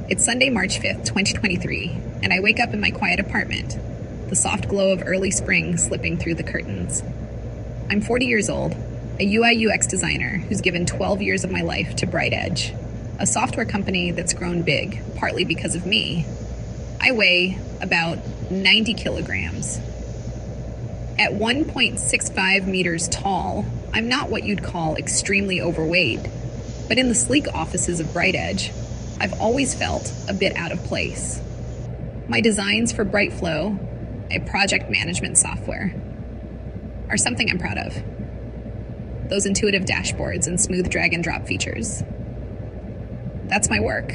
It's Sunday, March 5th, 2023, and I wake up in my quiet apartment, the soft glow of early spring slipping through the curtains. I'm 40 years old, a UI/UX designer who's given 12 years of my life to BrightEdge, a software company that's grown big, partly because of me. I weigh about 90 kilograms. At 1.65 meters tall, I'm not what you'd call extremely overweight, but in the sleek offices of BrightEdge, I've always felt a bit out of place. My designs for BrightFlow, a project management software, are something I'm proud of. Those intuitive dashboards and smooth drag and drop features. That's my work,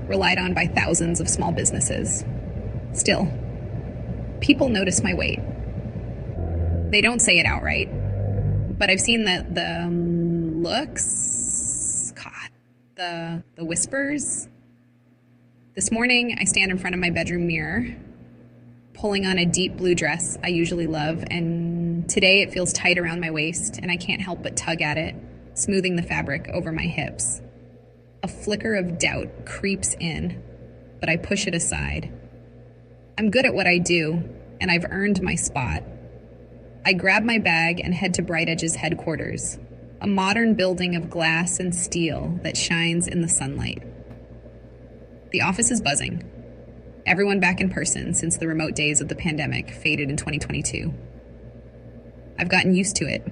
relied on by thousands of small businesses. Still, people notice my weight. They don't say it outright, but I've seen the looks, the whispers. This morning, I stand in front of my bedroom mirror, pulling on a deep blue dress I usually love, and today it feels tight around my waist, and I can't help but tug at it, smoothing the fabric over my hips. A flicker of doubt creeps in, but I push it aside. I'm good at what I do, and I've earned my spot. I grab my bag and head to BrightEdge's headquarters, a modern building of glass and steel that shines in the sunlight. The office is buzzing. Everyone back in person since the remote days of the pandemic faded in 2022. I've gotten used to it,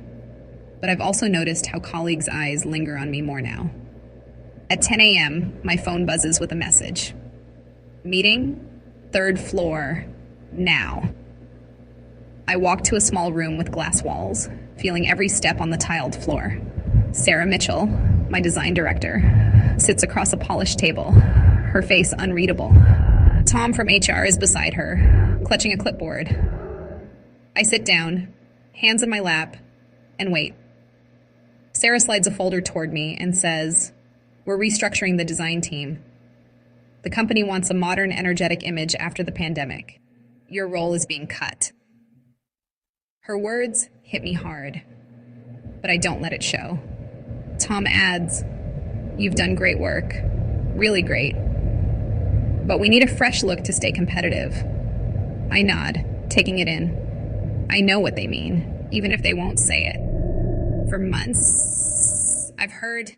but I've also noticed how colleagues' eyes linger on me more now. At 10 a.m., my phone buzzes with a message. Meeting, 3rd floor, now. I walk to a small room with glass walls, feeling every step on the tiled floor. Sarah Mitchell, my design director, sits across a polished table, her face unreadable. Tom from HR is beside her, clutching a clipboard. I sit down, hands in my lap, and wait. Sarah slides a folder toward me and says, "We're restructuring the design team. The company wants a modern, energetic image after the pandemic. Your role is being cut." Her words hit me hard, but I don't let it show. Tom adds, "You've done great work, really great, but we need a fresh look to stay competitive." I nod, taking it in. I know what they mean, even if they won't say it. For months, I've heard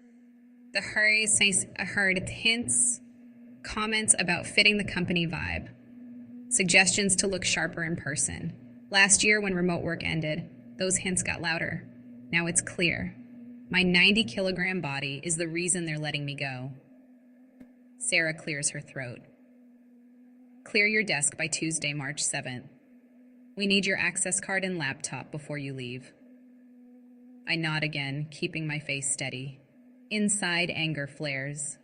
hints, comments about fitting the company vibe, suggestions to look sharper in person. Last year, when remote work ended, those hints got louder. Now it's clear. My 90-kilogram body is the reason they're letting me go. Sarah clears her throat. "Clear your desk by Tuesday, March 7th. We need your access card and laptop before you leave." I nod again, keeping my face steady. Inside, anger flares.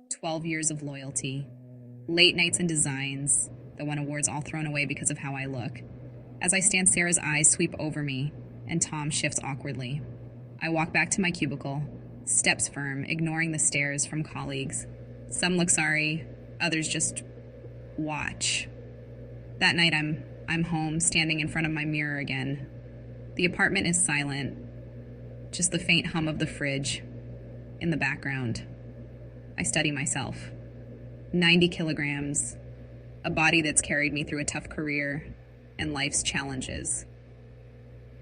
12 years of loyalty. Late nights and designs. The won awards all thrown away because of how I look. As I stand, Sarah's eyes sweep over me, and Tom shifts awkwardly. I walk back to my cubicle, steps firm, ignoring the stares from colleagues. Some look sorry, others just watch. That night, I'm home, standing in front of my mirror again. The apartment is silent, just the faint hum of the fridge in the background. I study myself. 90 kilograms, a body that's carried me through a tough career and life's challenges.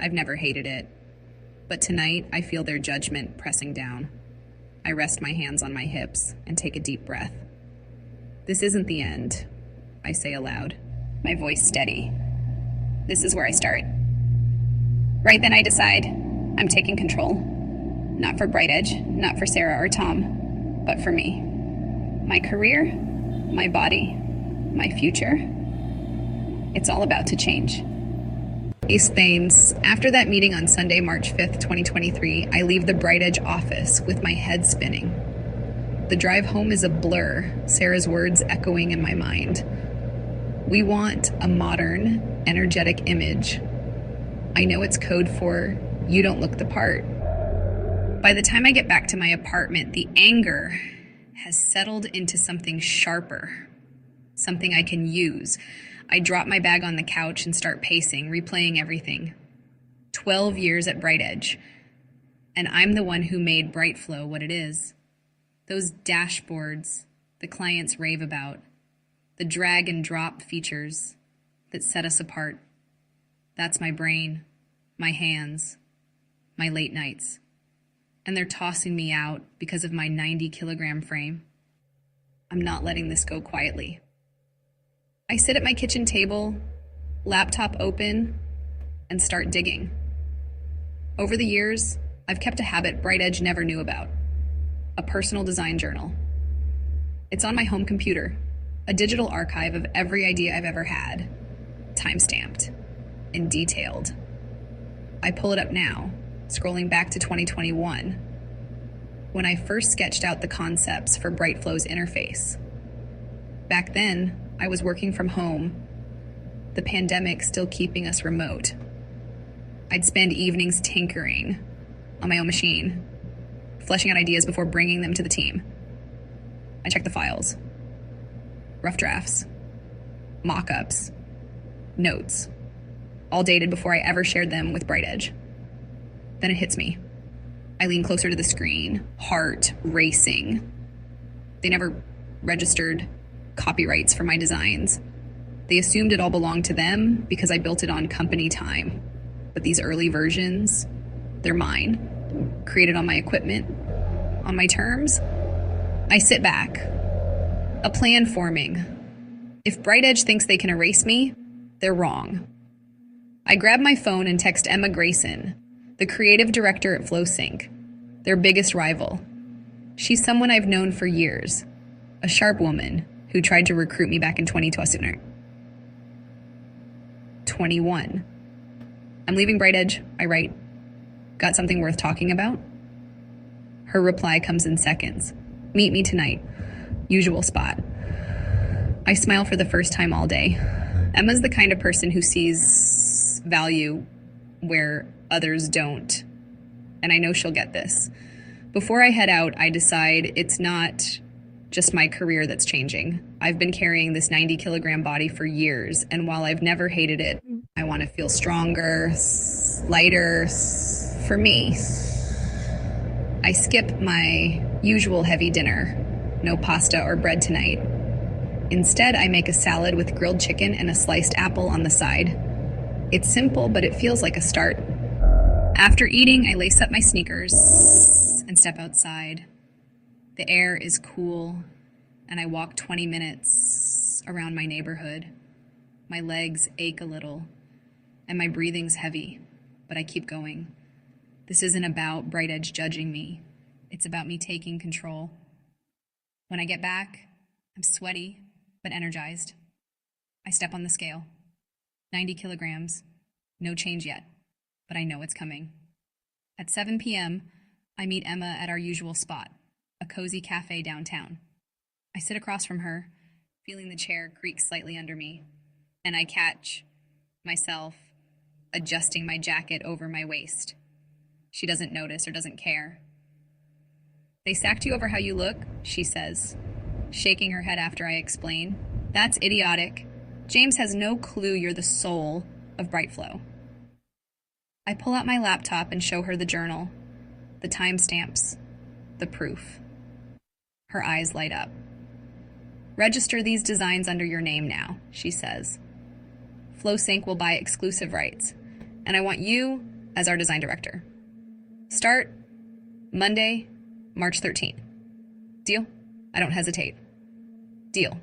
I've never hated it, but tonight I feel their judgment pressing down. I rest my hands on my hips and take a deep breath. This isn't the end, I say aloud, my voice steady. This is where I start. Right then I decide I'm taking control. Not for BrightEdge, not for Sarah or Tom, but for me. My career, my body, my future. It's all about to change. These things. After that meeting on Sunday, March 5th, 2023, I leave the BrightEdge office with my head spinning. The drive home is a blur, Sarah's words echoing in my mind. We want a modern, energetic image. I know it's code for you don't look the part. By the time I get back to my apartment, the anger has settled into something sharper, something I can use. I drop my bag on the couch and start pacing, replaying everything. 12 years at BrightEdge, and I'm the one who made BrightFlow what it is. Those dashboards, the clients rave about, the drag and drop features that set us apart. That's my brain, my hands, my late nights. And they're tossing me out because of my 90-kilogram frame. I'm not letting this go quietly. I sit at my kitchen table, laptop open, and start digging. Over the years, I've kept a habit Bright Edge never knew about: a personal design journal. It's on my home computer, a digital archive of every idea I've ever had, time-stamped and detailed. I pull it up now, scrolling back to 2021, when I first sketched out the concepts for BrightFlow's interface. Back then, I was working from home, the pandemic still keeping us remote. I'd spend evenings tinkering on my own machine, fleshing out ideas before bringing them to the team. I checked the files, rough drafts, mock-ups, notes, all dated before I ever shared them with Bright Edge. Then it hits me. I lean closer to the screen, heart racing. They never registered copyrights for my designs. They assumed it all belonged to them because I built it on company time. But these early versions, they're mine, created on my equipment, on my terms. I sit back, a plan forming. If Bright Edge thinks they can erase me, they're wrong. I grab my phone and text Emma Grayson, the creative director at FlowSync, their biggest rival. She's someone I've known for years, a sharp woman who tried to recruit me back in 2021. I'm leaving Bright Edge, I write. Got something worth talking about? Her reply comes in seconds. Meet me tonight. Usual spot. I smile for the first time all day. Emma's the kind of person who sees value where others don't. And I know she'll get this. Before I head out, I decide it's not just my career that's changing. I've been carrying this 90-kilogram body for years, and while I've never hated it, I want to feel stronger, lighter, for me. I skip my usual heavy dinner. No pasta or bread tonight. Instead, I make a salad with grilled chicken and a sliced apple on the side. It's simple, but it feels like a start. After eating, I lace up my sneakers and step outside. The air is cool, and I walk 20 minutes around my neighborhood. My legs ache a little, and my breathing's heavy, but I keep going. This isn't about Bright Edge judging me. It's about me taking control. When I get back, I'm sweaty, but energized. I step on the scale. 90 kilograms. No change yet, but I know it's coming. At 7 p.m., I meet Emma at our usual spot, a cozy cafe downtown. I sit across from her, feeling the chair creak slightly under me, and I catch myself adjusting my jacket over my waist. She doesn't notice or doesn't care. They sacked you over how you look, she says, shaking her head after I explain. That's idiotic. James has no clue you're the soul of BrightFlow. I pull out my laptop and show her the journal, the timestamps, the proof. Her eyes light up. Register these designs under your name now, she says. FlowSync will buy exclusive rights, and I want you as our design director. Start Monday, March 13th. Deal? I don't hesitate. Deal.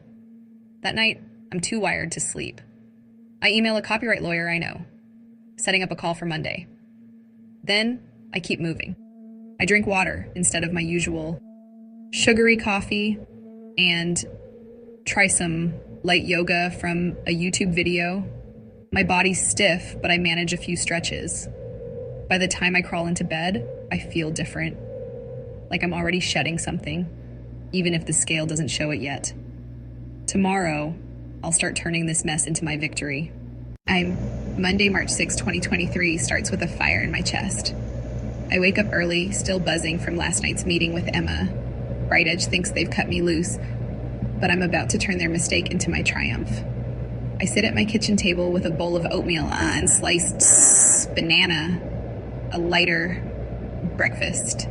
That night, I'm too wired to sleep. I email a copyright lawyer I know, setting up a call for Monday. Then, I keep moving. I drink water instead of my usual sugary coffee and try some light yoga from a YouTube video. My body's stiff, but I manage a few stretches. By the time I crawl into bed, I feel different, like I'm already shedding something, even if the scale doesn't show it yet. Tomorrow, I'll start turning this mess into my victory. Monday, March 6, 2023 starts with a fire in my chest. I wake up early, still buzzing from last night's meeting with Emma. Bright Edge thinks they've cut me loose, but I'm about to turn their mistake into my triumph. I sit at my kitchen table with a bowl of oatmeal and sliced banana, a lighter breakfast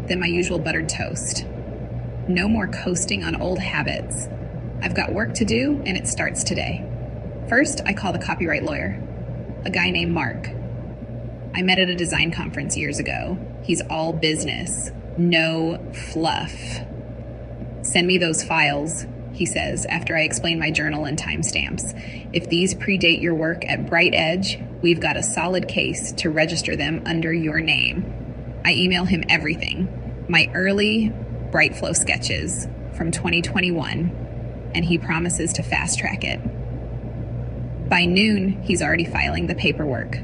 than my usual buttered toast. No more coasting on old habits. I've got work to do, and it starts today. First, I call the copyright lawyer, a guy named Mark. I met at a design conference years ago. He's all business, no fluff. Send me those files, he says, after I explain my journal and timestamps. If these predate your work at Bright Edge, we've got a solid case to register them under your name. I email him everything, my early Bright Flow sketches from 2021, and he promises to fast track it. By noon, he's already filing the paperwork.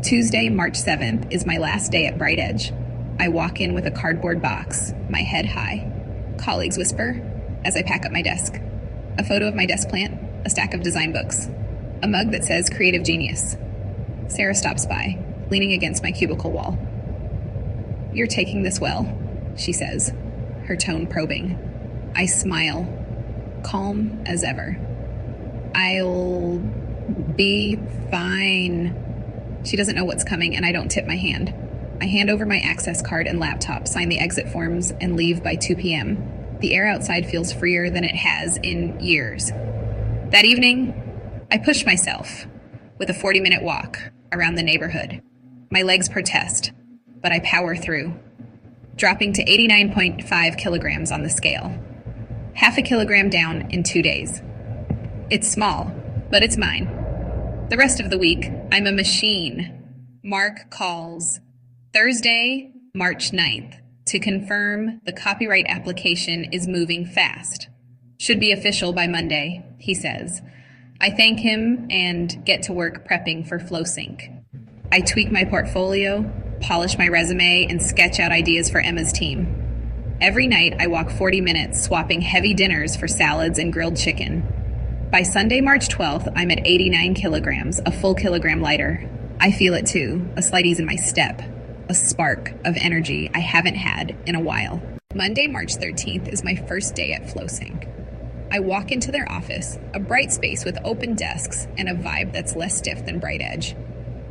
Tuesday, March 7th, is my last day at Bright Edge. I walk in with a cardboard box, my head high. Colleagues whisper as I pack up my desk. A photo of my desk plant, a stack of design books, a mug that says Creative Genius. Sarah stops by, leaning against my cubicle wall. "You're taking this well," she says, her tone probing. I smile, calm as ever. "I'll be fine." She doesn't know what's coming, and I don't tip my hand. I hand over my access card and laptop, sign the exit forms, and leave by 2 p.m. The air outside feels freer than it has in years. That evening, I push myself with a 40-minute walk around the neighborhood. My legs protest, but I power through, dropping to 89.5 kilograms on the scale. Half a kilogram down in 2 days. It's small, but it's mine. The rest of the week, I'm a machine. Mark calls Thursday, March 9th, to confirm the copyright application is moving fast. Should be official by Monday, he says. I thank him and get to work prepping for FlowSync. I tweak my portfolio, polish my resume, and sketch out ideas for Emma's team. Every night, I walk 40 minutes, swapping heavy dinners for salads and grilled chicken. By Sunday, March 12th, I'm at 89 kilograms, a full kilogram lighter. I feel it too, a slight ease in my step, a spark of energy I haven't had in a while. Monday, March 13th is my first day at FlowSync. I walk into their office, a bright space with open desks and a vibe that's less stiff than Bright Edge.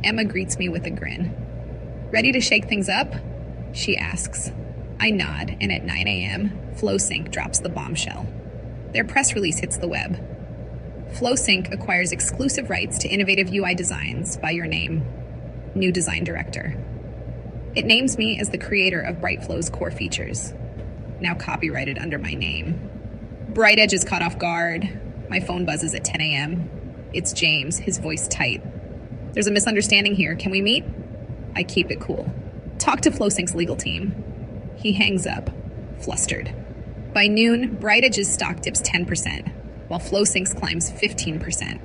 Emma greets me with a grin. "Ready to shake things up?" she asks. I nod, and at 9 a.m., FlowSync drops the bombshell. Their press release hits the web. FlowSync acquires exclusive rights to innovative UI designs by your name, new design director. It names me as the creator of BrightFlow's core features, now copyrighted under my name. Bright Edge is caught off guard. My phone buzzes at 10 a.m. It's James, his voice tight. "There's a misunderstanding here. Can we meet?" I keep it cool. "Talk to FlowSync's legal team." He hangs up, flustered. By noon, Bright Edge's stock dips 10%, while FlowSync's climbs 15%.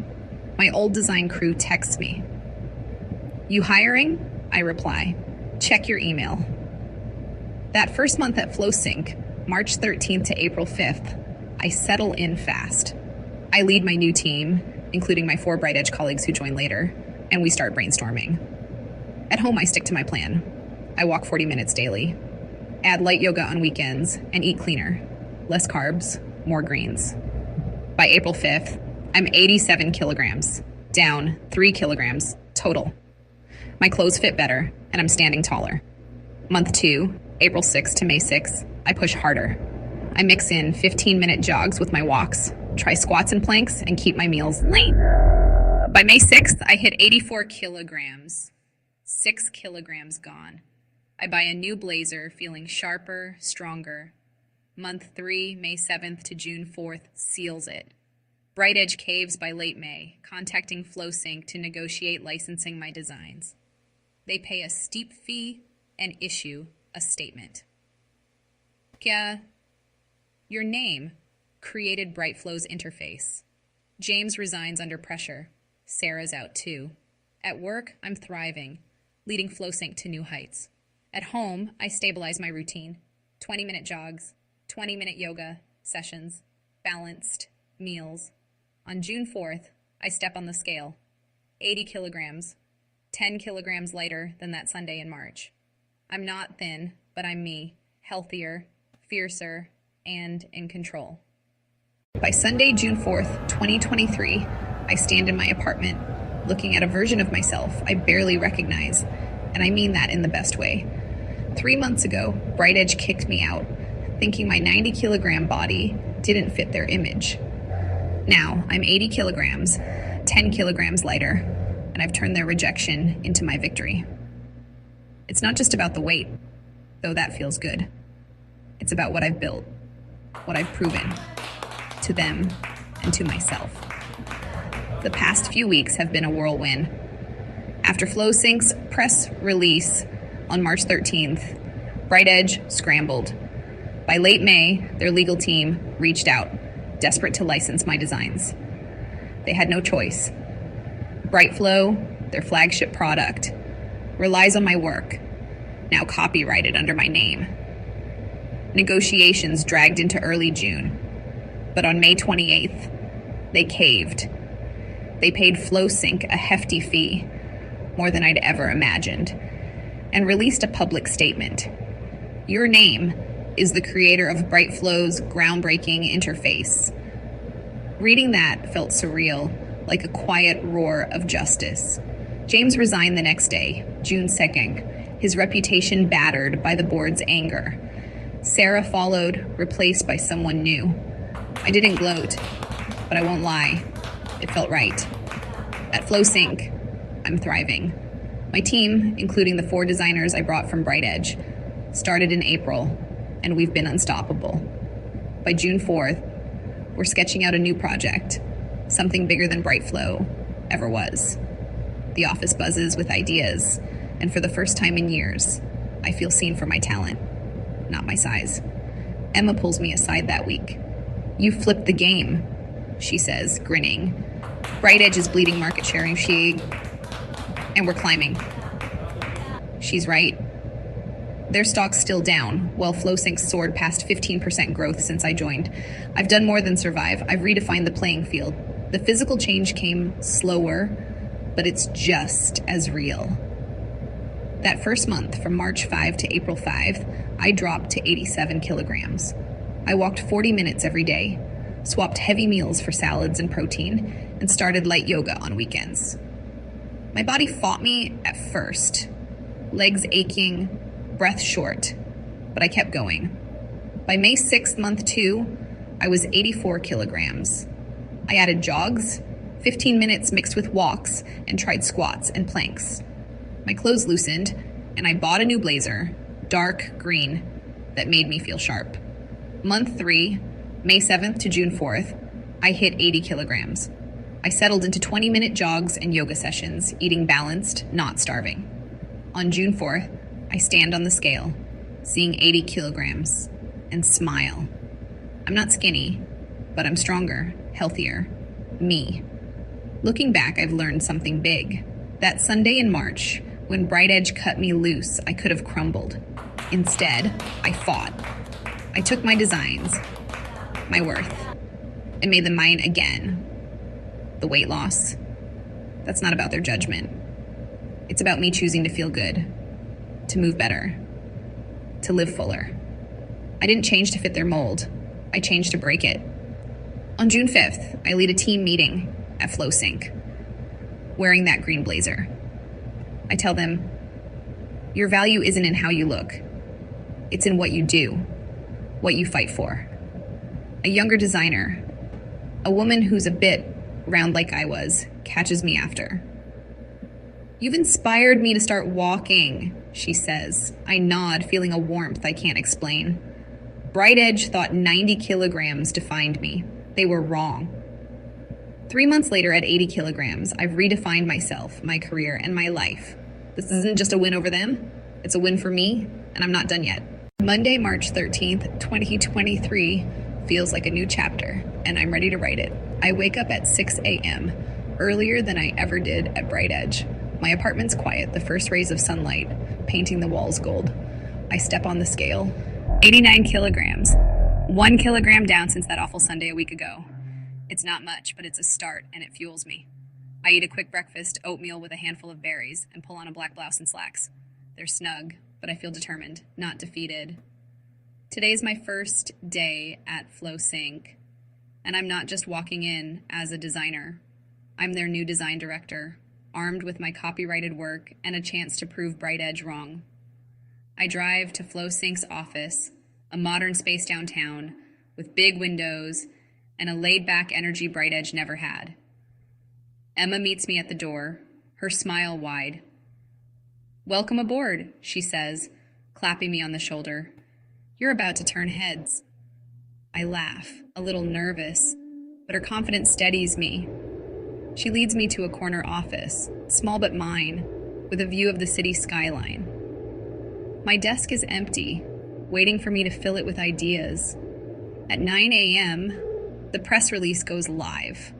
My old design crew texts me. "You hiring?" I reply. "Check your email." That first month at FlowSync, March 13th to April 5th, I settle in fast. I lead my new team, including my 4 Bright Edge colleagues who join later, and we start brainstorming. At home, I stick to my plan. I walk 40 minutes daily, add light yoga on weekends, and eat cleaner. Less carbs, more greens. By April 5th, I'm 87 kilograms, down 3 kilograms total. My clothes fit better, and I'm standing taller. Month 2, April 6th to May 6th, I push harder. I mix in 15-minute jogs with my walks, try squats and planks, and keep my meals lean. By May 6th, I hit 84 kilograms. 6 kilograms gone. I buy a new blazer, feeling sharper, stronger. Month 3, May 7th to June 4th, seals it. Bright Edge caves by late May, contacting FlowSync to negotiate licensing my designs. They pay a steep fee and issue a statement. Your name created BrightFlow's interface. James resigns under pressure. Sarah's out too. At work, I'm thriving, leading FlowSync to new heights. At home, I stabilize my routine. 20-minute jogs, 20-minute yoga sessions, balanced meals. On June 4th, I step on the scale. 80 kilograms, 10 kilograms lighter than that Sunday in March. I'm not thin, but I'm me, healthier, fiercer, and in control. By Sunday, June 4th, 2023, I stand in my apartment, looking at a version of myself I barely recognize, and I mean that in the best way. 3 months ago, Bright Edge kicked me out. thinking my 90-kilogram body didn't fit their image. Now, I'm 80 kilograms, 10 kilograms lighter, and I've turned their rejection into my victory. It's not just about the weight, though that feels good. It's about what I've built, what I've proven, to them and to myself. The past few weeks have been a whirlwind. After FlowSync's press release on March 13th, Bright Edge scrambled. By late May, their legal team reached out, desperate to license my designs. They had no choice. BrightFlow, their flagship product, relies on my work, now copyrighted under my name. Negotiations dragged into early June, but on May 28th, they caved. They paid FlowSync a hefty fee, more than I'd ever imagined, and released a public statement. Your name is the creator of BrightFlow's groundbreaking interface. Reading that felt surreal, like a quiet roar of justice. James resigned the next day, June 2nd, his reputation battered by the board's anger. Sarah followed, replaced by someone new. I didn't gloat, but I won't lie, it felt right. At FlowSync, I'm thriving. My team, including the 4 designers I brought from Bright Edge, started in April, and we've been unstoppable. By June 4th, we're sketching out a new project, something bigger than BrightFlow ever was. The office buzzes with ideas, and for the first time in years, I feel seen for my talent, not my size. Emma pulls me aside that week. You flipped the game, she says, grinning. Bright Edge is bleeding market share, and we're climbing. She's right. Their stock's still down, while FlowSync soared past 15% growth since I joined. I've done more than survive. I've redefined the playing field. The physical change came slower, but it's just as real. That first month, from March 5 to April 5, I dropped to 87 kilograms. I walked 40 minutes every day, swapped heavy meals for salads and protein, and started light yoga on weekends. My body fought me at first, legs aching, breath short, but I kept going. By May 6th, month 2, I was 84 kilograms. I added jogs, 15 minutes mixed with walks, and tried squats and planks. My clothes loosened, and I bought a new blazer, dark green, that made me feel sharp. Month 3, May 7th to June 4th, I hit 80 kilograms. I settled into 20-minute jogs and yoga sessions, eating balanced, not starving. On June 4th, I stand on the scale, seeing 80 kilograms, and smile. I'm not skinny, but I'm stronger, healthier, me. Looking back, I've learned something big. That Sunday in March, when Bright Edge cut me loose, I could have crumbled. Instead, I fought. I took my designs, my worth, and made them mine again. The weight loss, that's not about their judgment. It's about me choosing to feel good, to move better, to live fuller. I didn't change to fit their mold. I changed to break it. On June 5th, I lead a team meeting at FlowSync, wearing that green blazer. I tell them, your value isn't in how you look. It's in what you do, what you fight for. A younger designer, a woman who's a bit round like I was, catches me after. You've inspired me to start walking, she says. I nod, feeling a warmth I can't explain. Bright Edge thought 90 kilograms defined me. They were wrong. 3 months later, at 80 kilograms, I've redefined myself, my career, and my life. This isn't just a win over them. It's a win for me, and I'm not done yet. Monday, March 13th, 2023 feels like a new chapter, and I'm ready to write it. I wake up at 6 a.m., earlier than I ever did at Bright Edge. My apartment's quiet, the first rays of sunlight painting the walls gold. I step on the scale. 89 kilograms. 1 kilogram down since that awful Sunday a week ago. It's not much, but it's a start, and it fuels me. I eat a quick breakfast, oatmeal with a handful of berries, and pull on a black blouse and slacks. They're snug, but I feel determined, not defeated. Today's my first day at FlowSync, and I'm not just walking in as a designer. I'm their new design director, armed with my copyrighted work and a chance to prove Bright Edge wrong. I drive to FlowSync's office, a modern space downtown with big windows and a laid-back energy BrightEdge never had. Emma meets me at the door, her smile wide. "Welcome aboard," she says, clapping me on the shoulder. "You're about to turn heads." I laugh, a little nervous, but her confidence steadies me. She leads me to a corner office, small but mine, with a view of the city skyline. My desk is empty, waiting for me to fill it with ideas. At 9 a.m., the press release goes live.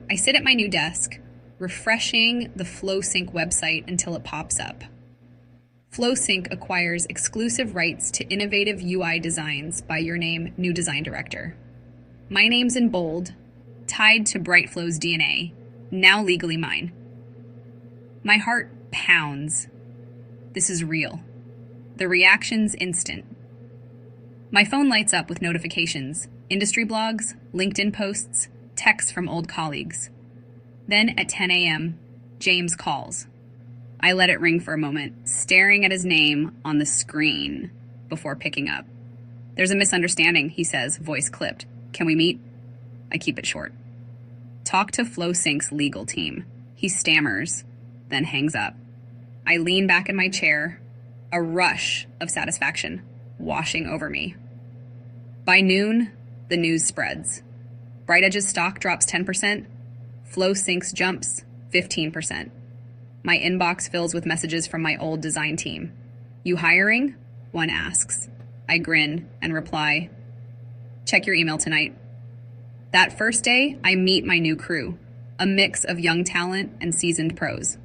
I sit at my new desk, refreshing the FlowSync website until it pops up. FlowSync acquires exclusive rights to innovative UI designs by Your Name New Design Director. My name's in bold, tied to BrightFlow's DNA, now legally mine. My heart pounds. This is real. The reaction's instant. My phone lights up with notifications, industry blogs, LinkedIn posts, texts from old colleagues. Then at 10 a.m., James calls. I let it ring for a moment, staring at his name on the screen before picking up. "There's a misunderstanding," he says, voice clipped. "Can we meet?" I keep it short. "Talk to FlowSync's legal team." He stammers, then hangs up. I lean back in my chair, a rush of satisfaction washing over me. By noon, the news spreads. BrightEdge's stock drops 10%, FlowSync's jumps 15%. My inbox fills with messages from my old design team. "You hiring?" one asks. I grin and reply, "Check your email tonight." That first day, I meet my new crew, a mix of young talent and seasoned pros.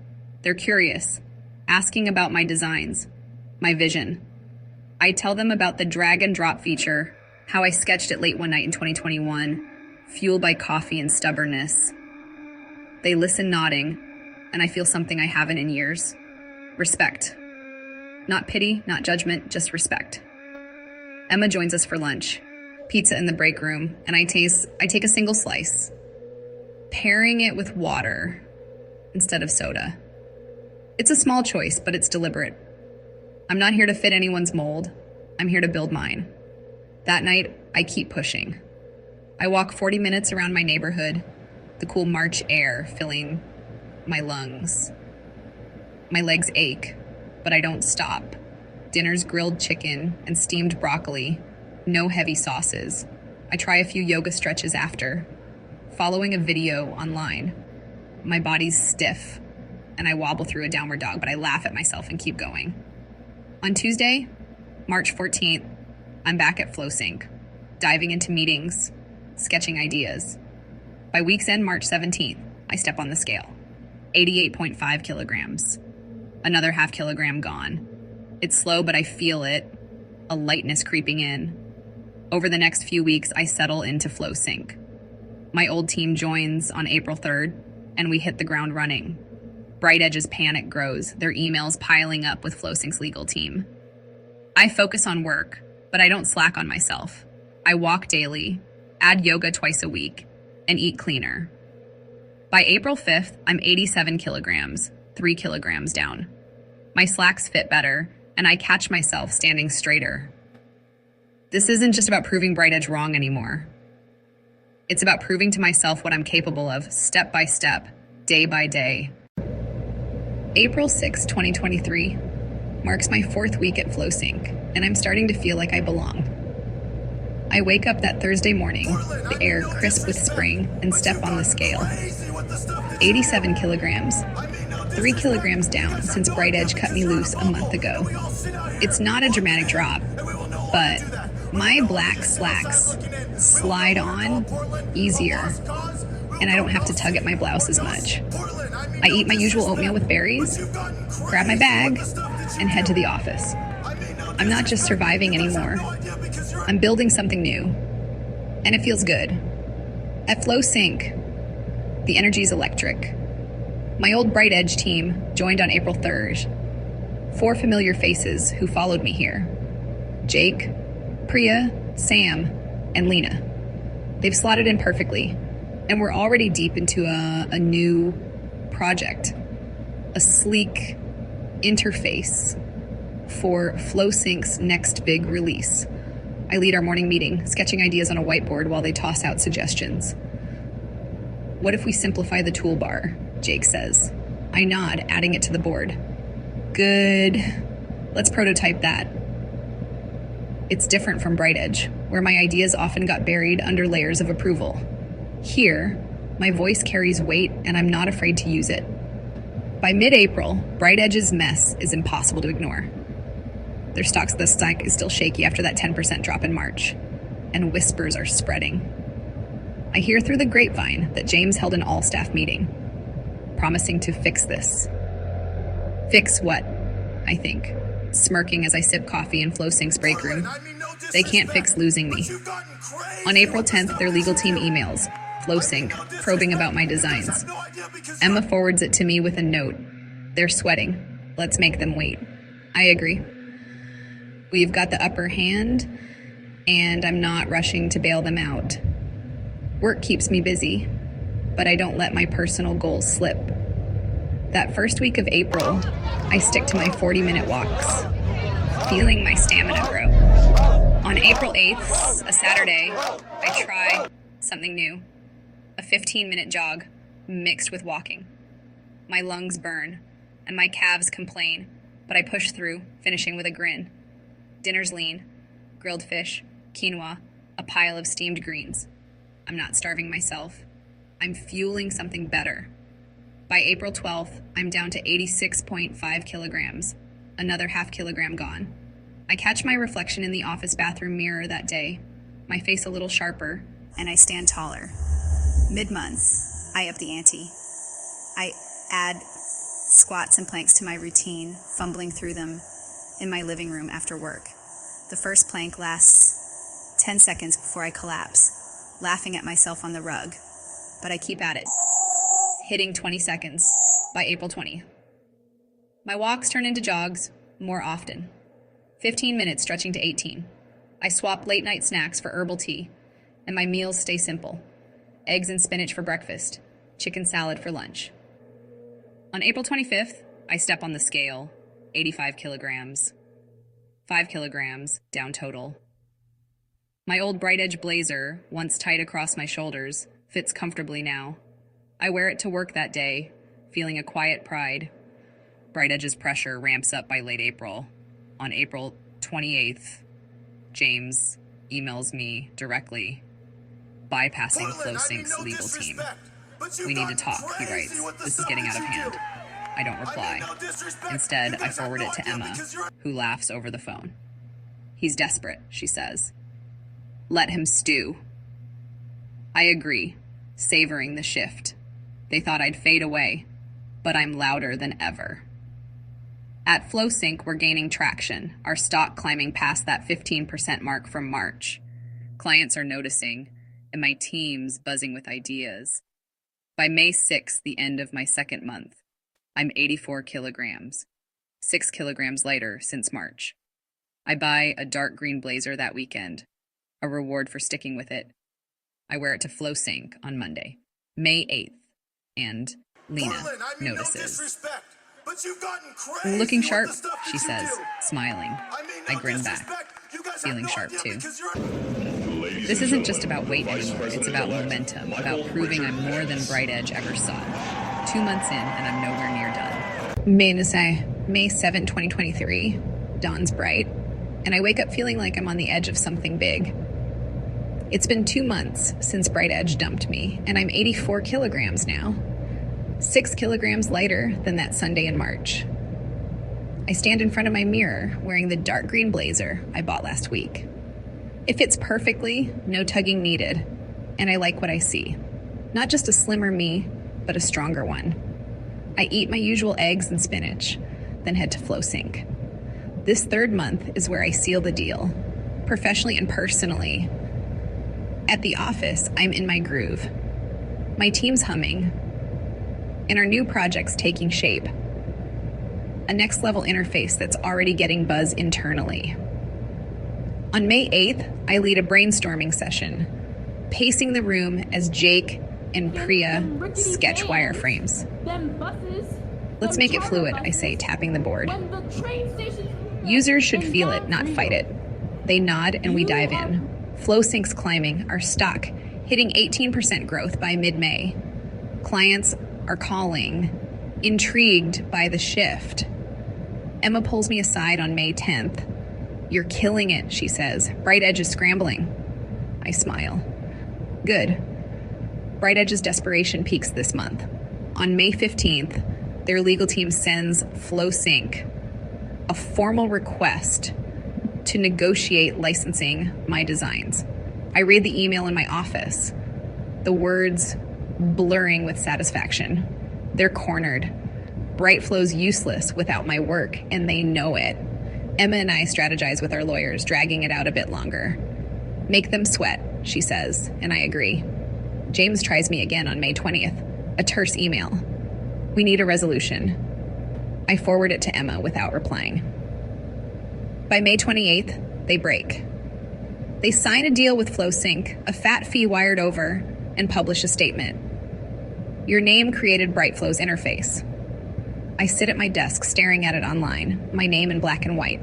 They're curious, asking about my designs, my vision. I tell them about the drag and drop feature, how I sketched it late one night in 2021, fueled by coffee and stubbornness. They listen nodding, and I feel something I haven't in years. Respect. Not pity, not judgment, just respect. Emma joins us for lunch. Pizza in the break room, and I take a single slice, pairing it with water instead of soda. It's a small choice, but it's deliberate. I'm not here to fit anyone's mold. I'm here to build mine. That night, I keep pushing. I walk 40 minutes around my neighborhood, the cool March air filling my lungs. My legs ache, but I don't stop. Dinner's grilled chicken and steamed broccoli, no heavy sauces. I try a few yoga stretches after, following a video online. My body's stiff, and I wobble through a downward dog, but I laugh at myself and keep going. On Tuesday, March 14th, I'm back at FlowSync, diving into meetings, sketching ideas. By week's end, March 17th, I step on the scale. 88.5 kilograms. Another half kilogram gone. It's slow, but I feel it, a lightness creeping in. Over the next few weeks, I settle into FlowSync. My old team joins on April 3rd, and we hit the ground running. BrightEdge's panic grows, their emails piling up with FlowSync's legal team. I focus on work, but I don't slack on myself. I walk daily, add yoga twice a week, and eat cleaner. By April 5th, I'm 87 kilograms, 3 kilograms down. My slacks fit better, and I catch myself standing straighter. This isn't just about proving BrightEdge wrong anymore. It's about proving to myself what I'm capable of, step by step, day by day. April 6, 2023, marks my 4th week at FlowSync, and I'm starting to feel like I belong. I wake up that Thursday morning, the air crisp with spring, and step on the scale. 87 kilograms, 3 kilograms down since BrightEdge cut me loose a month ago. It's not a dramatic drop, but my black slacks slide on easier, and I don't have to tug at my blouse as much. I eat my usual oatmeal with berries, grab my bag, and head to the office. I'm not just surviving anymore. I'm building something new, and it feels good. At FlowSync, the energy is electric. My old BrightEdge team joined on April 3rd. 4 familiar faces who followed me here. Jake, Priya, Sam, and Lena. They've slotted in perfectly, and we're already deep into a new project, a sleek interface for FlowSync's next big release, I lead our morning meeting, sketching ideas on a whiteboard while they toss out suggestions. What if we simplify the toolbar? Jake says. I nod, adding it to the board. Good. Let's prototype that. It's different from Bright Edge, where my ideas often got buried under layers of approval. Here, my voice carries weight and I'm not afraid to use it. By mid-April, Bright Edge's mess is impossible to ignore. The stock is still shaky after that 10% drop in March, and whispers are spreading. I hear through the grapevine that James held an all-staff meeting, promising to fix this. Fix what? I think, smirking as I sip coffee in FlowSync's break room. They can't fix losing me. On April 10th, their legal team emails FlowSync, probing about my designs. Emma forwards it to me with a note. They're sweating. Let's make them wait. I agree. We've got the upper hand, and I'm not rushing to bail them out. Work keeps me busy, but I don't let my personal goals slip. That first week of April, I stick to my 40-minute walks, feeling my stamina grow. On April 8th, a Saturday, I try something new. A 15-minute jog mixed with walking. My lungs burn, and my calves complain, but I push through, finishing with a grin. Dinner's lean, grilled fish, quinoa, a pile of steamed greens. I'm not starving myself. I'm fueling something better. By April 12th, I'm down to 86.5 kilograms, another half kilogram gone. I catch my reflection in the office bathroom mirror that day, my face a little sharper, and I stand taller. Mid-months, I up the ante. I add squats and planks to my routine, fumbling through them in my living room after work. The first plank lasts 10 seconds before I collapse, laughing at myself on the rug. But I keep at it, hitting 20 seconds by April 20th. My walks turn into jogs more often. 15 minutes stretching to 18. I swap late night snacks for herbal tea, and my meals stay simple. Eggs and spinach for breakfast, chicken salad for lunch. On April 25th, I step on the scale, 85 kilograms. 5 kilograms, down total. My old Bright Edge blazer, once tight across my shoulders, fits comfortably now. I wear it to work that day, feeling a quiet pride. Bright Edge's pressure ramps up by late April. On April 28th, James emails me directly, bypassing FlowSync's legal team. We need to talk, he writes. This is getting out of hand. I don't reply. Instead, I forward it to Emma, who laughs over the phone. He's desperate, she says. Let him stew. I agree, savoring the shift. They thought I'd fade away, but I'm louder than ever. At FlowSync, we're gaining traction, our stock climbing past that 15% mark from March. Clients are noticing, and my team's buzzing with ideas. By May 6th, the end of my second month, I'm 84 kilograms, 6 kilograms lighter since March. I buy a dark green blazer that weekend, a reward for sticking with it. I wear it to FlowSync on Monday, May 8th, and Lena notices. Looking sharp, she says, smiling. I grin back, feeling sharp too. This isn't just about weight anymore, it's about momentum, about proving I'm more than Bright Edge ever saw. 2 months in, and I'm nowhere near done. May 7, 2023, dawn's bright, and I wake up feeling like I'm on the edge of something big. It's been 2 months since Bright Edge dumped me, and I'm 84 kilograms now. 6 kilograms lighter than that Sunday in March. I stand in front of my mirror wearing the dark green blazer I bought last week. It fits perfectly, no tugging needed, and I like what I see. Not just a slimmer me, but a stronger one. I eat my usual eggs and spinach, then head to FlowSync. This third month is where I seal the deal, professionally and personally. At the office, I'm in my groove. My team's humming, and our new project's taking shape. A next-level interface that's already getting buzz internally. On May 8th, I lead a brainstorming session, pacing the room as Jake and Priya sketch wireframes. Let's make it fluid, I say, tapping the board. Users should feel it, not fight it. They nod and we dive in. Flow Sync's climbing, our stock hitting 18% growth by mid-May. Clients are calling, intrigued by the shift. Emma pulls me aside on May 10th. "You're killing it," she says. "Bright Edge is scrambling." I smile. Good. Bright Edge's desperation peaks this month. On May 15th, their legal team sends Flow Sync a formal request to negotiate licensing my designs. I read the email in my office, the words blurring with satisfaction. They're cornered. Bright Flow's useless without my work, and they know it. Emma and I strategize with our lawyers, dragging it out a bit longer. "Make them sweat," she says, and I agree. James tries me again on May 20th, a terse email. "We need a resolution." I forward it to Emma without replying. By May 28th, they break. They sign a deal with Flow Sync, a fat fee wired over, and publish a statement. "Your name created Bright Flow's interface." I sit at my desk staring at it online, my name in black and white.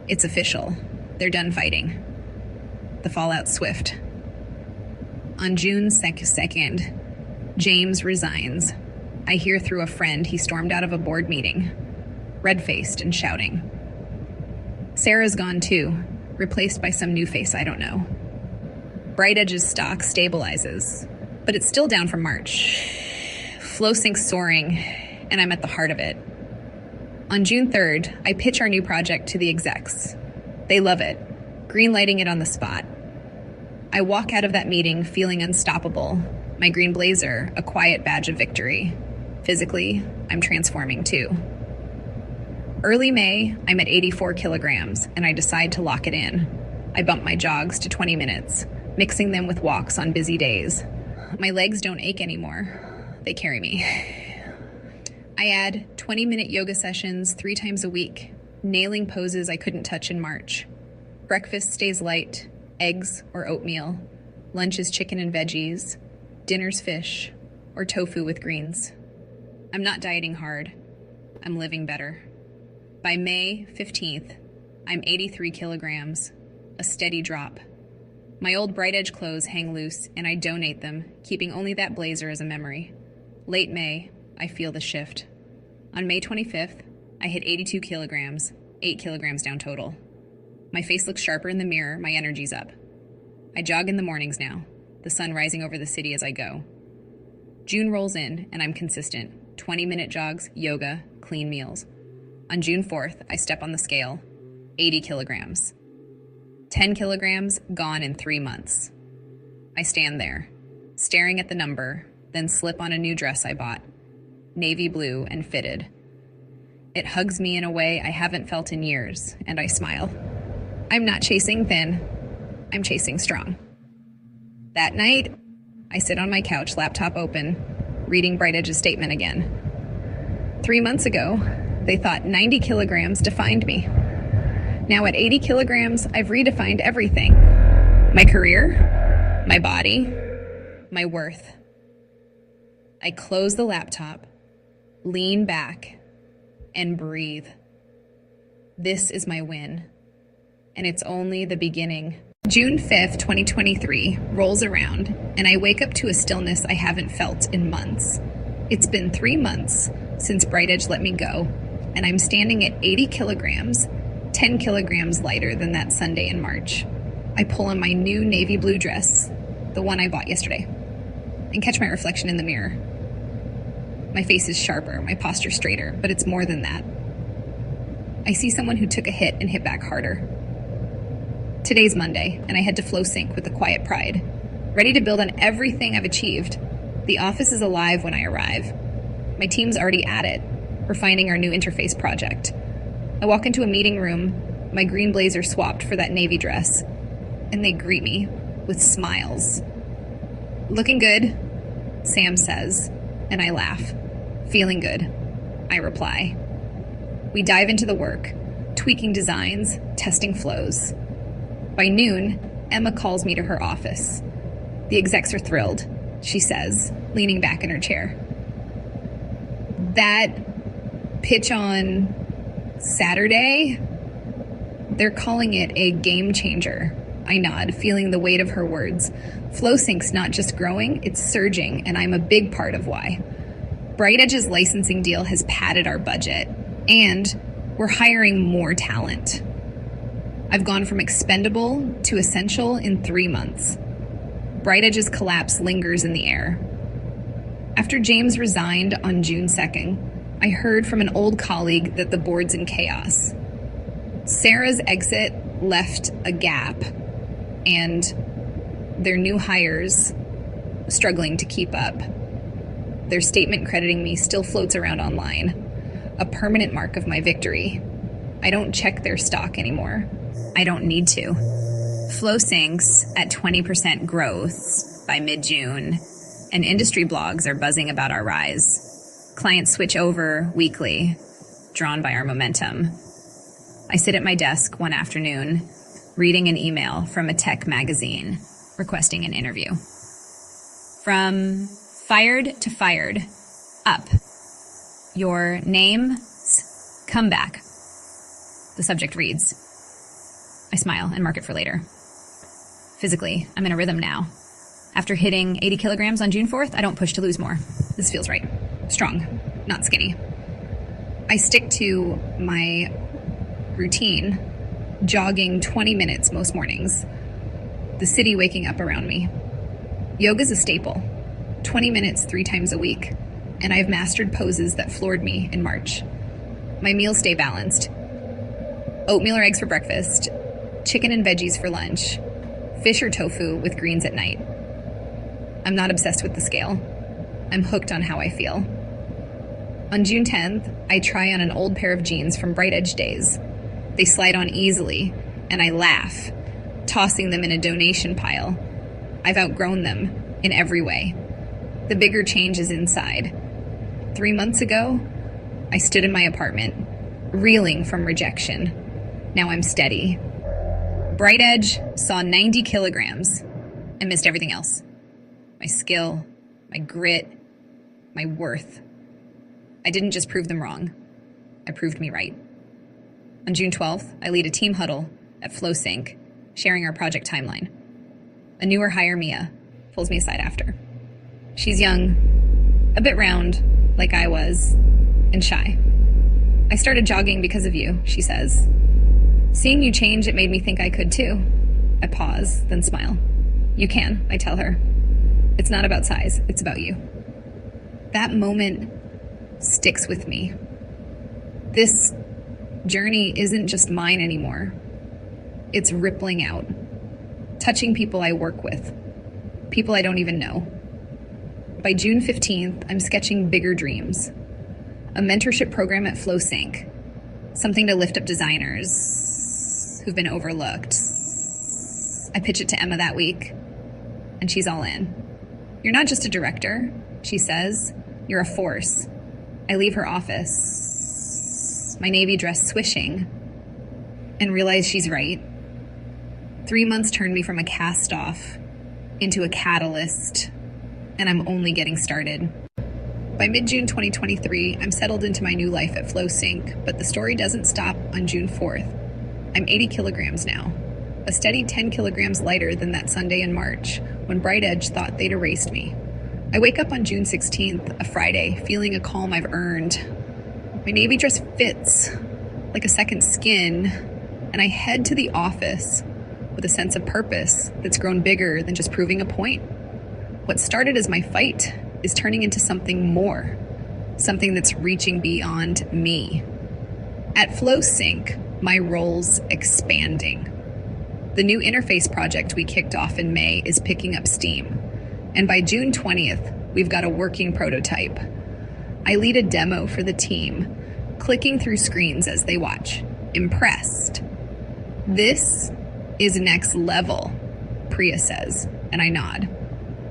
It's official. They're done fighting. The fallout's swift. On June 2nd, James resigns. I hear through a friend he stormed out of a board meeting, red-faced and shouting. Sarah's gone too, replaced by some new face I don't know. Bright Edge's stock stabilizes, but it's still down from March. Flow Sync's soaring, and I'm at the heart of it. On June 3rd, I pitch our new project to the execs. They love it, green-lighting it on the spot. I walk out of that meeting feeling unstoppable, my green blazer a quiet badge of victory. Physically, I'm transforming too. Early May, I'm at 84 kilograms, and I decide to lock it in. I bump my jogs to 20 minutes, mixing them with walks on busy days. My legs don't ache anymore. They carry me. I add 20-minute yoga sessions 3 times a week, nailing poses I couldn't touch in March. Breakfast stays light, eggs or oatmeal. Lunch is chicken and veggies. Dinner's fish or tofu with greens. I'm not dieting hard. I'm living better. By May 15th, I'm 83 kilograms, a steady drop. My old Bright Edge clothes hang loose, and I donate them, keeping only that blazer as a memory. Late May, I feel the shift. On May 25th, I hit 82 kilograms, 8 kilograms down total. My face looks sharper in the mirror, my energy's up. I jog in the mornings now, the sun rising over the city as I go. June rolls in, and I'm consistent. 20-minute jogs, yoga, clean meals. On June 4th, I step on the scale, 80 kilograms. 10 kilograms gone in 3 months. I stand there, staring at the number, then slip on a new dress I bought, navy blue and fitted. It hugs me in a way I haven't felt in years, and I smile. I'm not chasing thin, I'm chasing strong. That night, I sit on my couch, laptop open, reading Bright Edge's statement again. 3 months ago, they thought 90 kilograms defined me. Now at 80 kilograms, I've redefined everything. My career, my body, my worth. I close the laptop, lean back, and breathe. This is my win, and it's only the beginning. June 5th, 2023 rolls around, and I wake up to a stillness I haven't felt in months. It's been 3 months since Bright Edge let me go, and I'm standing at 80 kilograms, 10 kilograms lighter than that Sunday in March. I pull on my new navy blue dress, the one I bought yesterday, and catch my reflection in the mirror. My face is sharper, my posture straighter, but it's more than that. I see someone who took a hit and hit back harder. Today's Monday, and I head to Flow Sync with a quiet pride, ready to build on everything I've achieved. The office is alive when I arrive. My team's already at it, refining our new interface project. I walk into a meeting room, my green blazer swapped for that navy dress, and they greet me with smiles. "Looking good," Sam says, and I laugh. "Feeling good," I reply. We dive into the work, tweaking designs, testing flows. By noon, Emma calls me to her office. The execs are thrilled, she says, leaning back in her chair. That pitch on Saturday, They're calling it a game changer. I nod, feeling the weight of her words. FlowSync's not just growing, it's surging, and I'm a big part of why. BrightEdge's licensing deal has padded our budget, and we're hiring more talent. I've gone from expendable to essential in 3 months. BrightEdge's collapse lingers in the air. After James resigned on June 2nd, I heard from an old colleague that the board's in chaos. Sarah's exit left a gap, and their new hires struggling to keep up. Their statement crediting me still floats around online, a permanent mark of my victory. I don't check their stock anymore. I don't need to. FlowSync's at 20% growth by mid-June, and industry blogs are buzzing about our rise. Clients switch over weekly, drawn by our momentum. I sit at my desk one afternoon, reading an email from a tech magazine requesting an interview. From fired to fired, up. Your name, comeback. The subject reads. I smile and mark it for later. Physically, I'm in a rhythm now. After hitting 80 kilograms on June 4th, I don't push to lose more. This feels right. Strong, not skinny. I stick to my routine, jogging 20 minutes most mornings. The city waking up around me. Yoga's a staple. 20 minutes 3 times a week, and I've mastered poses that floored me in March. My meals stay balanced. Oatmeal or eggs for breakfast, chicken and veggies for lunch, fish or tofu with greens at night. I'm not obsessed with the scale. I'm hooked on how I feel. On June 10th, I try on an old pair of jeans from BrightEdge days. They slide on easily, and I laugh, tossing them in a donation pile. I've outgrown them in every way. The bigger change is inside. 3 months ago, I stood in my apartment, reeling from rejection. Now I'm steady. BrightEdge saw 90 kilograms and missed everything else. My skill, my grit, my worth. I didn't just prove them wrong. I proved me right. On June 12th, I lead a team huddle at FlowSync, sharing our project timeline. A newer hire, Mia, pulls me aside after. She's young, a bit round, like I was, and shy. I started jogging because of you, she says. Seeing you change, it made me think I could too. I pause, then smile. You can, I tell her. It's not about size, it's about you. That moment sticks with me. This journey isn't just mine anymore. It's rippling out, touching people I work with, people I don't even know. By June 15th, I'm sketching bigger dreams. A mentorship program at FlowSync, something to lift up designers who've been overlooked. I pitch it to Emma that week, and she's all in. You're not just a director, she says. You're a force. I leave her office, my navy dress swishing, and realize she's right. 3 months turned me from a cast-off into a catalyst, and I'm only getting started. By mid-June 2023, I'm settled into my new life at FlowSync, but the story doesn't stop on June 4th. I'm 80 kilograms now, a steady 10 kilograms lighter than that Sunday in March when BrightEdge thought they'd erased me. I wake up on June 16th, a Friday, feeling a calm I've earned. My navy dress fits like a second skin, and I head to the office with a sense of purpose that's grown bigger than just proving a point. What started as my fight is turning into something more, something that's reaching beyond me. At FlowSync, my role's expanding. The new interface project we kicked off in May is picking up steam. And by June 20th, we've got a working prototype. I lead a demo for the team, clicking through screens as they watch, impressed. This is next level, Priya says, and I nod.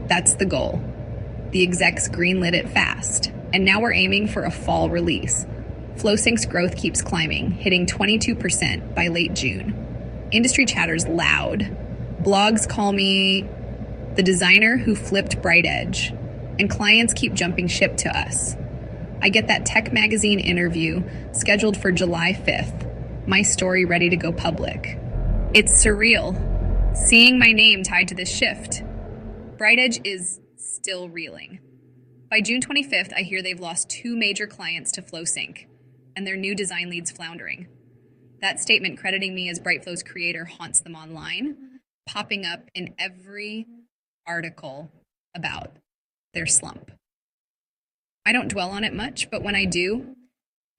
That's the goal. The execs greenlit it fast, and now we're aiming for a fall release. FlowSync's growth keeps climbing, hitting 22% by late June. Industry chatter's loud. Blogs call me the designer who flipped BrightEdge, and clients keep jumping ship to us. I get that tech magazine interview scheduled for July 5th. my story ready to go public. It's surreal, seeing my name tied to this shift. Bright Edge is still reeling. By June 25th, I hear they've lost 2 major clients to FlowSync, and their new design lead's floundering. That statement crediting me as BrightFlow's creator haunts them online, popping up in every article about their slump. I don't dwell on it much, but when I do,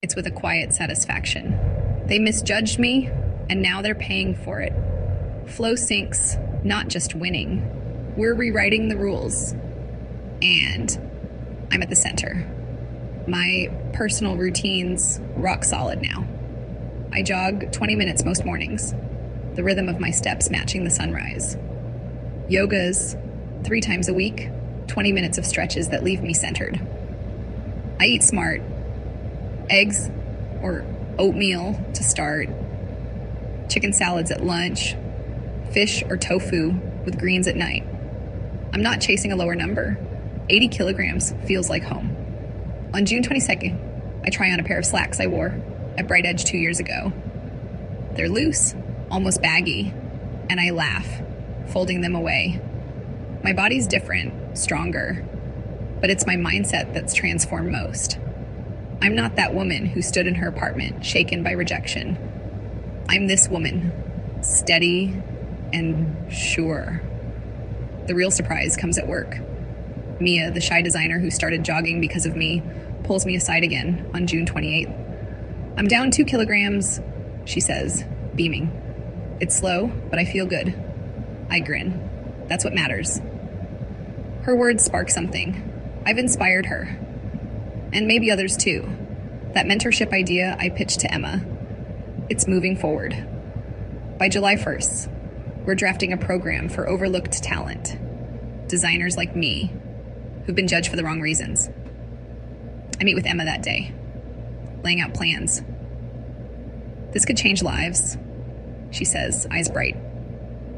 it's with a quiet satisfaction. They misjudged me, and now they're paying for it. FlowSync's not just winning. We're rewriting the rules. And I'm at the center. My personal routine's rock solid now. I jog 20 minutes most mornings, the rhythm of my steps matching the sunrise. Yoga's 3 times a week, 20 minutes of stretches that leave me centered. I eat smart. Eggs or oatmeal to start, chicken salads at lunch, fish or tofu with greens at night. I'm not chasing a lower number. 80 kilograms feels like home. On June 22nd, I try on a pair of slacks I wore at Bright Edge 2 years ago. They're loose, almost baggy, and I laugh, folding them away. My body's different, stronger, but it's my mindset that's transformed most. I'm not that woman who stood in her apartment, shaken by rejection. I'm this woman, steady and sure. The real surprise comes at work. Mia, the shy designer who started jogging because of me, pulls me aside again on June 28th. I'm down 2 kilograms, she says, beaming. It's slow, but I feel good. I grin. That's what matters. Her words spark something. I've inspired her. And maybe others too. That mentorship idea I pitched to Emma. It's moving forward. By July 1st, we're drafting a program for overlooked talent. Designers like me, who've been judged for the wrong reasons. I meet with Emma that day, laying out plans. This could change lives, she says, eyes bright.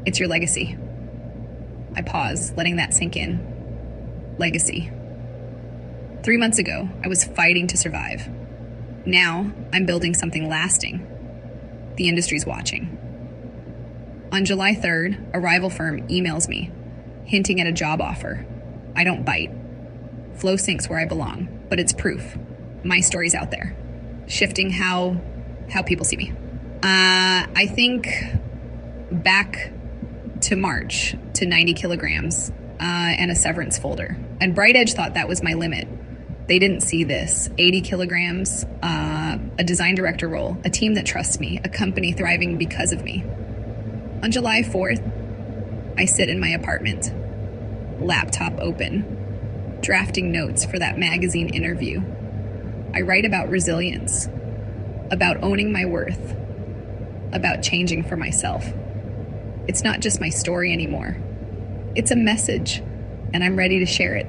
It's your legacy. I pause, letting that sink in. Legacy. 3 months ago, I was fighting to survive. Now, I'm building something lasting. The industry's watching. On July 3rd, a rival firm emails me, hinting at a job offer. I don't bite. FlowSync's where I belong, but it's proof. My story's out there, shifting how people see me. I think back to March to 90 kilograms and a severance folder. And Bright Edge thought that was my limit. They didn't see this. 80 kilograms, a design director role, a team that trusts me, a company thriving because of me. On July 4th, I sit in my apartment, laptop open, drafting notes for that magazine interview. I write about resilience, about owning my worth, about changing for myself. It's not just my story anymore. It's a message, and I'm ready to share it.